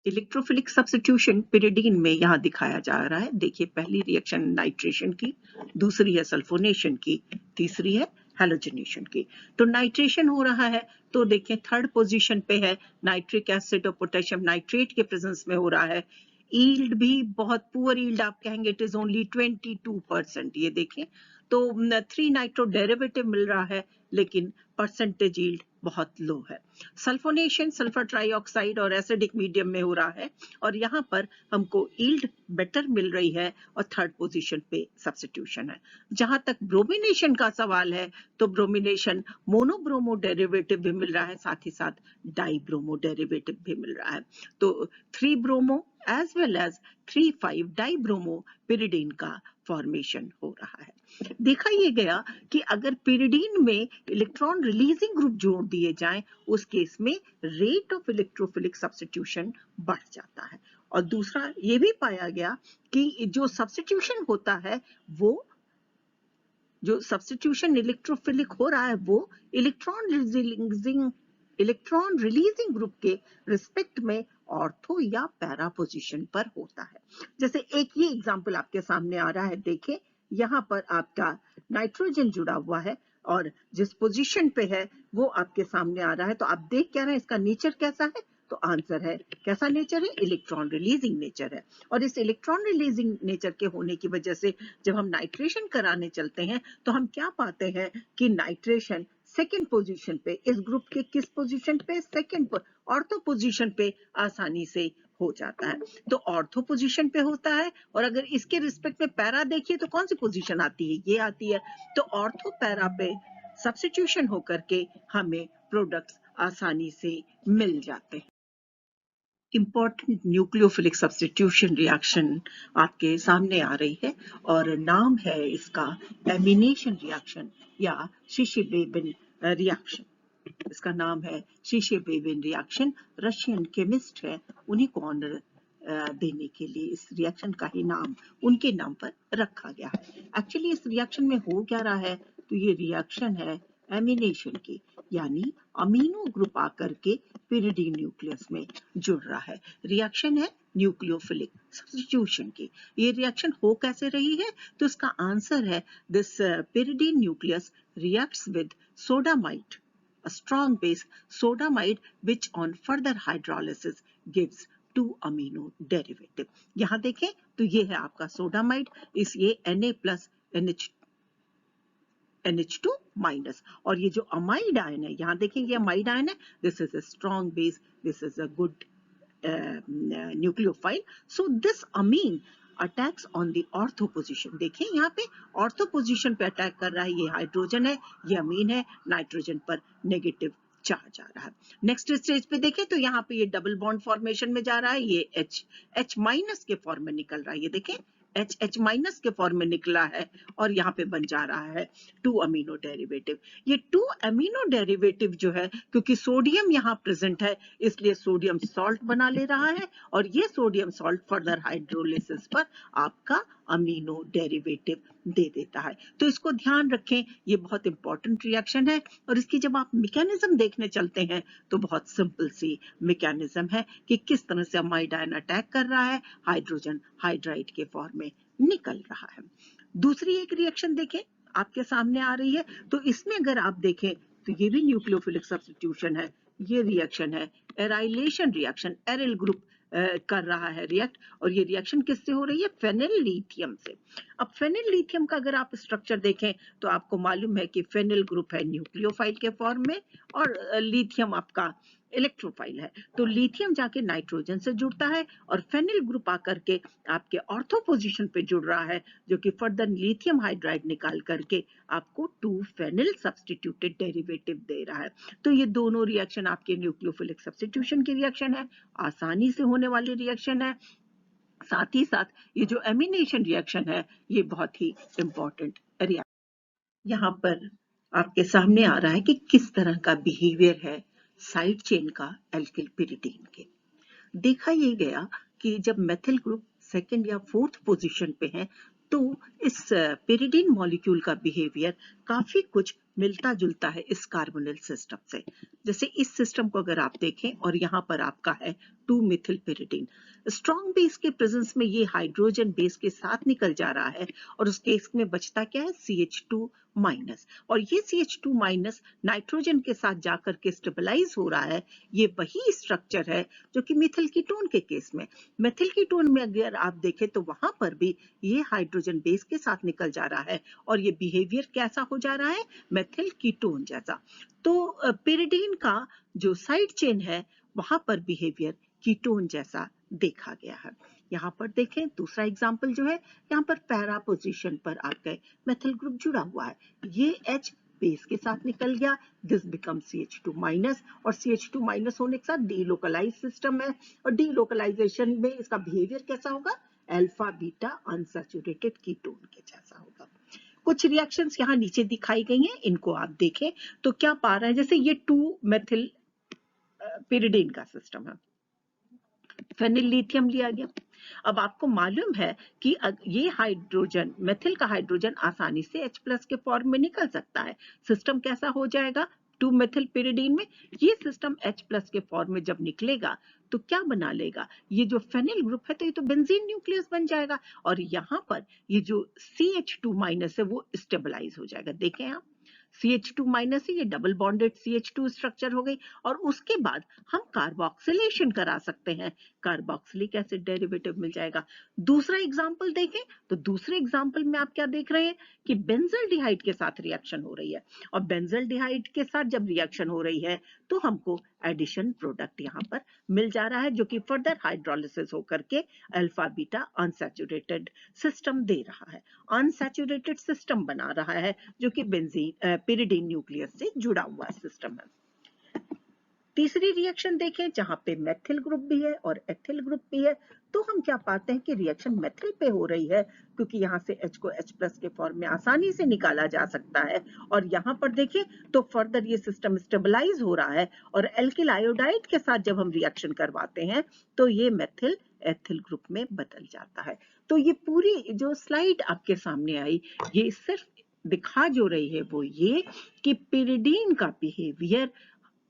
Electrophilic substitution pyridine में यहाँ दिखाया जा रहा है। देखिए, पहली reaction nitration की, दूसरी है सल्फोनेशन की, तीसरी है हैलोजनेशन की। तो नाइट्रेशन हो रहा है, तो देखिए थर्ड पोजीशन पे है, नाइट्रिक एसिड और पोटेशियम नाइट्रेट के प्रेजेंस में हो रहा है। ईल्ड भी बहुत पुअर ईल्ड आप कहेंगे, इट इज ओनली 22%। ये देखें, तो 3 नाइट्रो डेरिवेटिव मिल रहा है, लेकिन परसेंटेज ईल्ड बहुत लो है। सल्फोनेशन सल्फर ट्राइऑक्साइड और एसिडिक मीडियम में हो रहा है, और यहाँ पर हमको ईल्ड बेटर मिल रही है और थर्ड पोजीशन पे सब्स्टिट्यूशन है। जहां तक ब्रोमिनेशन का सवाल है, तो ब्रोमिनेशन मोनोब्रोमो डेरिवेटिव भी मिल रहा है, साथ ही साथ डाइब्रोमो डेरिवेटिव भी मिल रहा है। तो 3 bromo as well as 3,5 dibromo pyridine का फॉर्मेशन हो रहा है। देखा ये गया कि अगर पिरिडीन में इलेक्ट्रॉन रिलीजिंग ग्रुप जोड़ दिए जाएं, उस केस में रेट ऑफ इलेक्ट्रोफिलिक सब्स्टिट्यूशन बढ़ जाता है। और दूसरा ये भी पाया गया कि जो सब्स्टिट्यूशन होता है, वो जो सब्स्टिट्यूशन इलेक्ट्रोफिलिक हो रहा है, वो इलेक्ट्रॉन रिलीजिंग ग्रुप के रिस्पेक्ट में ऑर्थो या पैरा पोजीशन पर होता है। जैसे एक ये एग्जांपल आपके सामने आ रहा है, देखें यहाँ पर आपका नाइट्रोजन जुड़ा हुआ है और जिस पोजीशन पे है वो आपके सामने आ रहा है। तो आप देख क्या रहे हैं, इसका नेचर कैसा है? तो आंसर है, कैसा नेचर है? इलेक्ट्रॉन रिलीजिंग नेचर है। और इस इलेक्ट्रॉन रिलीजिंग नेचर के होने की वजह से जब हम नाइट्रेशन कराने चलते हैं, तो हम क्या पाते हैं कि नाइट्रेशन सेकेंड पोजीशन पे, इस ग्रुप के किस पोजीशन पे? सेकेंड ऑर्थो पोजीशन पे आसानी से हो जाता है। तो ऑर्थो पोजीशन पे होता है, और अगर इसके रिस्पेक्ट में पैरा देखिए तो कौन सी पोजीशन आती है? ये आती है। तो ऑर्थो पैरा पे सब्स्टिट्यूशन होकर के हमें प्रोडक्ट्स आसानी से मिल जाते हैं। इम्पॉर्टेंट न्यूक्लियोफिलिक सब्स्टिट्यूशन रिएक्शन आपके सामने आ रही है, और नाम है इसका एमिनेशन रिएक्शन या शिशी-बेबिन रिएक्शन। इसका नाम है शिशी-बेबिन रिएक्शन। रशियन केमिस्ट है, उन्हीं को ऑनर देने के लिए इस रिएक्शन का ही नाम उनके नाम पर रखा गया है। एक्चुअली इस रिएक्शन में हो क्या रहा है? तो ये रिएक्शन है एमिनेशन की, यानी अमीनो ग्रुप आकर के पिरिडीन न्यूक्लियस में जुड़ रहा है। रिएक्शन है न्यूक्लियोफिलिक सब्स्टिट्यूशन की। ये रिएक्शन हो कैसे रही है? तो इसका आंसर है, this pyridine nucleus reacts with sodamide, a strong base sodamide, which on further hydrolysis gives 2 amino derivative. यहाँ देखें तो ये है आपका सोडामाइड, इस ये Na प्लस NH2 माइनस, और ये जो अमाइड आयन है, यहाँ देखें ये अमाइड आयन है, this is a strong base, this is a good nucleophile. So this amine attacks on the ortho position. देखें यहाँ पे ऑर्थो पोजीशन पे अटैक कर रहा है, ये हाइड्रोजन है, ये अमीन है, नाइट्रोजन पर नेगेटिव चार्ज आ रहा है। नेक्स्ट स्टेज पे देखें तो यहाँ पे ये डबल बॉन्ड फॉर्मेशन में जा रहा है, ये H माइनस के फॉर्म में निकल रहा है, ये देखें H माइनस के फॉर्म में निकला है, और यहाँ पे बन जा रहा है 2 अमीनो डेरिवेटिव। ये 2 अमीनो डेरिवेटिव जो है, क्योंकि सोडियम यहाँ प्रेजेंट है, इसलिए सोडियम सॉल्ट बना ले रहा है, और ये सोडियम सॉल्ट फर्दर हाइड्रोलिसिस पर आपका अमीनो डेरिवेटिव दे देता है। तो इसको ध्यान रखें, ये बहुत इंपॉर्टेंट रिएक्शन है, और इसकी जब आप मैकेनिज्म देखने चलते हैं तो बहुत सिंपल सी मैकेनिज्म है कि किस तरह से अमाइड आयन अटैक कर रहा है, हाइड्रोजन हाइड्राइड के फॉर्म में निकल रहा है। दूसरी एक रिएक्शन देखें, आपके सामने आ रही है, तो इसमें अगर आप देखें तो ये भी न्यूक्लियोफिलिक सब्स्टिट्यूशन है। ये रिएक्शन है एराइलेशन रिएक्शन, एरिल ग्रुप कर रहा है रिएक्ट, और ये रिएक्शन किससे हो रही है? फेनिल लिथियम से। अब फेनिल लिथियम का अगर आप स्ट्रक्चर देखें तो आपको मालूम है कि फेनिल ग्रुप है न्यूक्लियोफाइल के फॉर्म में, और लिथियम आपका इलेक्ट्रोफाइल है। तो लिथियम जाके नाइट्रोजन से जुड़ता है और फेनिल ग्रुप आकर के आपके ऑर्थो पोजीशन पे जुड़ रहा है, जो कि फर्दर लिथियम हाइड्राइड निकाल करके आपको 2 फेनिल सब्स्टिट्यूटेड डेरिवेटिव दे रहा है। तो ये दोनों रिएक्शन आपके न्यूक्लियोफिलिक सब्स्टिट्यूशन की रिएक्शन है, आसानी से होने वाली रिएक्शन है। साथ ही साथ ये जो एमिनेशन रिएक्शन है ये बहुत ही इंपॉर्टेंट रिएक्शन। यहाँ पर आपके सामने आ रहा है कि किस तरह का बिहेवियर है साइड चेन का एल्किल पिरिडीन के। देखा ये गया कि जब मेथिल ग्रुप सेकंड या फोर्थ पोजीशन पे है तो इस पिरिडीन मॉलिक्यूल का बिहेवियर काफी कुछ मिलता जुलता है इस कार्बोनिल सिस्टम से। जैसे इस सिस्टम को अगर आप देखें और यहाँ पर आपका है 2 मिथिल पिरिडीन, स्ट्रॉन्ग बेस के प्रेजेंस में ये हाइड्रोजन बेस के साथ निकल जा रहा है और उस केस में बचता क्या है CH2 माइनस, और ये CH2 माइनस नाइट्रोजन के साथ जाकर के स्टेबलाइज हो रहा है। ये वही स्ट्रक्चर है जो कि मिथिल कीटोन के केस में, मिथिल कीटोन में अगर आप देखें तो वहां पर भी ये हाइड्रोजन बेस के साथ निकल जा रहा है और ये बिहेवियर कैसा हो जा रहा है, मेथिल कीटोन जैसा। तो पिरिडीन का जो साइड चेन है वहां पर बिहेवियर कीटोन जैसा देखा गया है। यहाँ पर देखें दूसरा एग्जाम्पल जो है, यहाँ पर पैरा पोजीशन पर आपका मेथिल ग्रुप जुड़ा हुआ है, ये H बेस के साथ निकल गया, दिस बिकम CH2 माइनस, और CH2 माइनस होने के साथ डीलोकलाइज सिस्टम है और डीलोकलाइजेशन में इसका बिहेवियर कैसा होगा, अल्फा बीटा अनसैचुरेटेड कीटोन के जैसा होगा। कुछ रिएक्शंस यहाँ नीचे दिखाई गई हैं, इनको आप देखें तो क्या पा रहे हैं, जैसे ये 2 मेथिल पिरिडीन का सिस्टम है, फेनिल लिथियम लिया गया। अब आपको मालूम है कि ये हाइड्रोजन, मेथिल का हाइड्रोजन आसानी से H+ के फॉर्म में निकल सकता है। सिस्टम कैसा हो जाएगा 2 मेथिल पिरिडीन में, ये सिस्टम H+ के फॉर्म में जब निकलेगा तो क्या बना लेगा, ये जो फेनिल ग्रुप है तो ये तो बेंजीन न्यूक्लियस बन जाएगा और यहाँ पर ये जो CH2 माइनस है वो स्टेबलाइज हो जाएगा। देखें आप, CH2 माइनस है, ये डबल बॉन्डेड CH2 स्ट्रक्चर हो गई और उसके बाद हम कार्बोक्सिलेशन करा सकते हैं, कार्बोक्सिलिक एसिड डेरिवेटिव मिल जाएगा। दूसरा एग्जांपल देखें तो दूसरे एग्जांपल में आप क्या देख रहे हैं कि बेंजल्डिहाइड के साथ रिएक्शन हो रही है और बेंजल्डिहाइड के साथ जब रिएक्शन हो रही है तो हमको एडिशन प्रोडक्ट यहाँ पर मिल जा रहा है जो कि फर्दर हाइड्रोलिसिस होकर के अल्फा बीटा अनसैचुरेटेड सिस्टम दे रहा है, अनसैचुरेटेड सिस्टम बना रहा है जो कि बेंजीन पिरिडीन न्यूक्लियस से जुड़ा हुआ सिस्टम है। तीसरी रिएक्शन देखें जहां पे मेथिल ग्रुप भी है और एथिल ग्रुप भी है, तो हम क्या पाते हैं कि रिएक्शन मेथिल पे हो रही है क्योंकि यहाँ से H को H+ के फॉर्म में आसानी से निकाला जा सकता है और यहाँ पर देखें तो फर्दर ये सिस्टम स्टेबलाइज हो रहा है और एल्किल आयोडाइड के साथ जब हम रिएक्शन करवाते हैं तो ये मेथिल एथिल ग्रुप में बदल जाता है। तो ये पूरी जो स्लाइड आपके सामने आई ये सिर्फ दिखा जो रही है वो ये कि पिरिडीन का बिहेवियर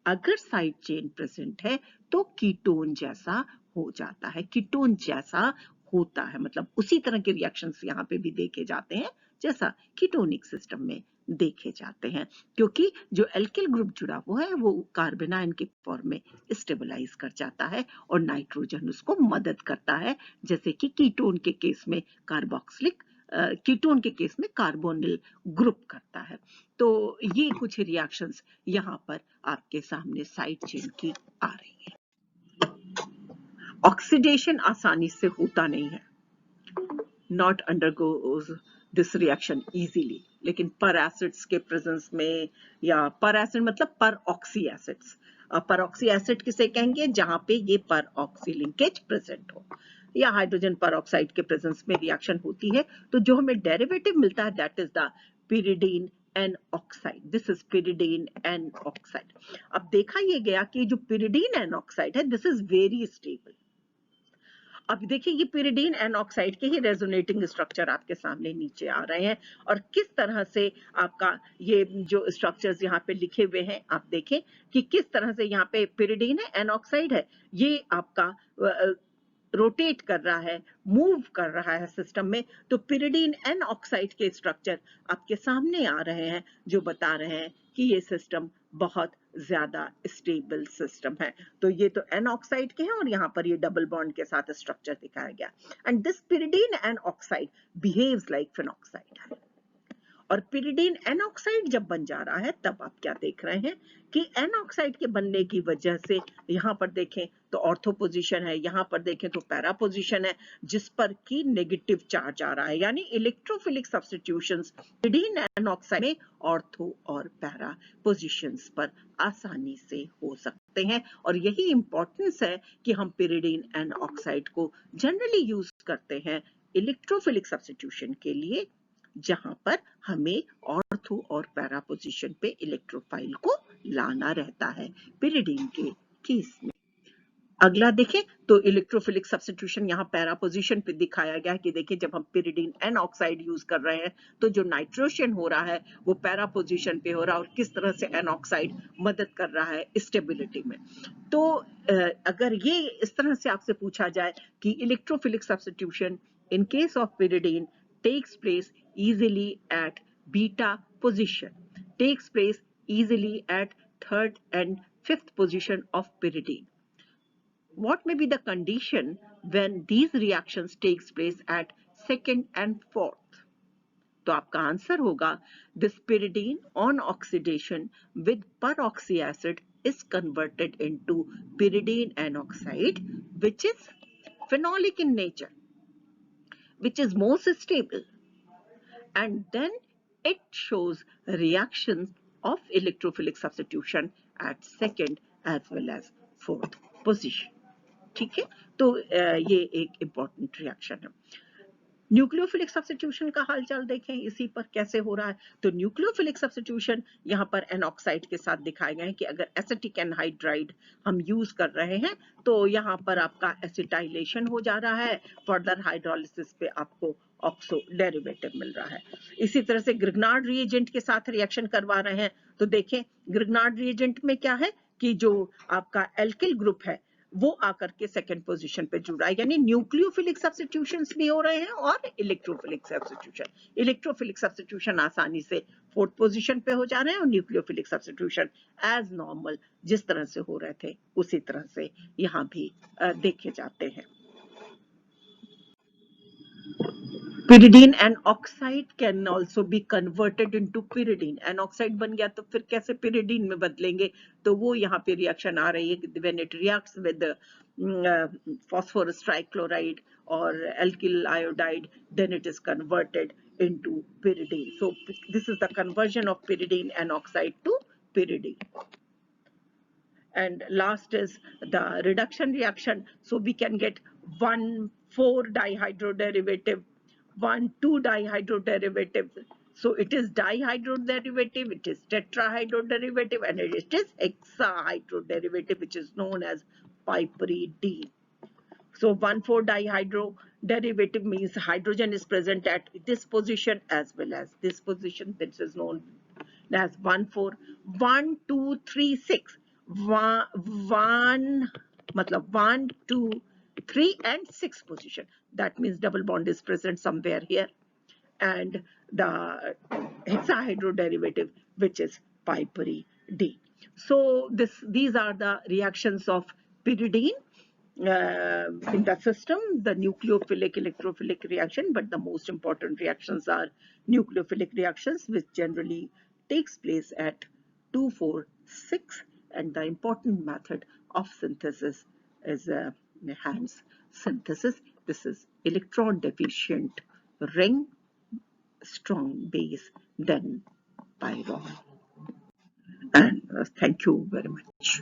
अगर साइड चेन प्रेजेंट है तो कीटोन जैसा हो जाता है, कीटोन जैसा होता है, मतलब उसी तरह के रिएक्शंस यहाँ पे भी देखे जाते हैं जैसा कीटोनिक सिस्टम में देखे जाते हैं, क्योंकि जो एल्किल ग्रुप जुड़ा हुआ है वो कार्बन आयन के फॉर्म में स्टेबलाइज कर जाता है और नाइट्रोजन उसको मदद करता है, जैसे कि कीटोन के केस में कार्बोक्सिलिक, कीटोन के केस में कार्बोनिल ग्रुप करता है। तो ये कुछ रिएक्शंस यहाँ पर आपके सामने साइड चेन की आ रही है। ऑक्सीडेशन आसानी से होता नहीं है, not undergoes this reaction easily, लेकिन पर एसिड्स के प्रेजेंस में, या पर एसिड मतलब पर ऑक्सी एसिड्स, पर ऑक्सी एसिड किसे कहेंगे जहां पे ये पर ऑक्सी लिंकेज प्रेजेंट हो या हाइड्रोजन पर ऑक्साइड के प्रेजेंस में रिएक्शन होती है तो जो हमें डेरिवेटिव मिलता है that is the pyridine N oxide, this is pyridine N oxide. अब देखा ये गया कि जो pyridine N ऑक्साइड है दिस इज वेरी स्टेबल। अब देखिए ये pyridine N ऑक्साइड के ही रेजोनेटिंग स्ट्रक्चर आपके सामने नीचे आ रहे हैं और किस तरह से आपका ये जो स्ट्रक्चर्स यहाँ पे लिखे हुए हैं आप देखें कि किस तरह से यहाँ पे pyridine है, N ऑक्साइड है, ये आपका रोटेट कर रहा है, मूव कर रहा है सिस्टम में, तो pyridine N ऑक्साइड के स्ट्रक्चर आपके सामने आ रहे हैं जो बता रहे हैं कि ये सिस्टम बहुत ज्यादा स्टेबल सिस्टम है। तो ये तो N ऑक्साइड के हैं और यहाँ पर ये डबल बॉन्ड के साथ स्ट्रक्चर दिखाया गया, and this pyridine N oxide behaves like phenoxide. और pyridine एन ऑक्साइड जब बन जा रहा है तब आप क्या देख रहे हैं कि एन ऑक्साइड के बनने की वजह से यहाँ पर देखें तो ऑर्थो पोजीशन है, यहाँ पर देखें तो पैरा पोजीशन है, जिस पर की नेगेटिव चार्ज आ रहा है, यानी electrophilic substitutions pyridine N oxide में ऑर्थो और पैरा पोजीशंस पर आसानी से हो सकते हैं। और यही इंपॉर्टेंस है कि हम pyridine एन ऑक्साइड को जनरली यूज करते हैं इलेक्ट्रोफिलिक सब्स्टिट्यूशन के लिए, जहां पर हमें ऑर्थो और पैरा पोजीशन पे इलेक्ट्रोफाइल को लाना रहता है pyridine के केस में। अगला देखें तो इलेक्ट्रोफिलिक सब्स्टिट्यूशन यहाँ पैरा पोजीशन पे दिखाया गया है कि देखिए जब हम pyridine एन ऑक्साइड यूज कर रहे हैं तो जो नाइट्रोजन हो रहा है वो पैरा पोजीशन पे हो रहा है और किस तरह से एन ऑक्साइड मदद कर रहा है स्टेबिलिटी में। तो अगर ये इस तरह से आपसे पूछा जाए कि electrophilic substitution in case of pyridine takes place easily at beta position, takes place easily at third and fifth position of pyridine. What may be the condition when these reactions takes place at second and fourth? तो आपका answer होगा this pyridine on oxidation with peroxy acid is converted into pyridine N oxide, which is phenolic in nature, which is most stable, and then it shows reactions of electrophilic substitution at second as well as fourth position. ठीक है, तो ये एक important reaction है। Nucleophilic substitution का हालचाल देखें इसी पर कैसे हो रहा है। तो न्यूक्लियोफिलिक सब्स्टिट्यूशन यहाँ पर एन ऑक्साइड के साथ दिखाए गए हैं कि अगर एसिटिक एनहाइड्राइड हम यूज कर रहे हैं तो यहाँ पर आपका एसिटाइलेशन हो जा रहा है, फर्दर हाइड्रोलिसिस पे आपको ऑक्सो डेरिवेटिव मिल रहा है। इसी तरह से ग्रिग्नार्ड रिएजेंट के साथ रिएक्शन करवा रहे हैं तो देखें ग्रिग्नार्ड रिएजेंट में क्या है कि जो आपका एल्किल ग्रुप है वो आकर के सेकंड पोजीशन पे जुड़ रहा है, यानी न्यूक्लियोफिलिक सब्स्टिट्यूशंस भी हो रहे हैं और इलेक्ट्रोफिलिक सब्स्टिट्यूशन। इलेक्ट्रोफिलिक सब्स्टिट्यूशन आसानी से फोर्थ पोजीशन पे हो जा रहे हैं और न्यूक्लियोफिलिक सब्स्टिट्यूशन एज नॉर्मल जिस तरह से हो रहे थे उसी तरह से यहाँ भी देखे जाते हैं। pyridine and oxide can also be converted into pyridine. An oxide बन गया तो फिर कैसे pyridine में बदलेंगे, तो वो यहाँ पे रिएक्शन आ रही है when it reacts with phosphorus trichloride or alkyl iodide, then it is converted into pyridine. So this is the conversion of pyridine and oxide to pyridine. And last is the reduction reaction. So we can get 1,4-dihydroderivative, 1,2-dihydroderivative. So it is dihydroderivative, it is tetrahydroderivative, and it is hexahydroderivative, which is known as piperidine. So 1,4-dihydroderivative means hydrogen is present at this position as well as this position. This is known as 1,4. 1, 2, 3, 6. 1 matlab 1, 2, 3 and 6 position. That means double bond is present somewhere here, and the hexahydroderivative, which is piperidine. So these are the reactions of pyridine in the system, the nucleophilic electrophilic reaction, but the most important reactions are nucleophilic reactions, which generally takes place at 2, 4, 6, and the important method of synthesis is Hans synthesis. This is electron deficient ring, strong base, then pyrrole. And thank you very much.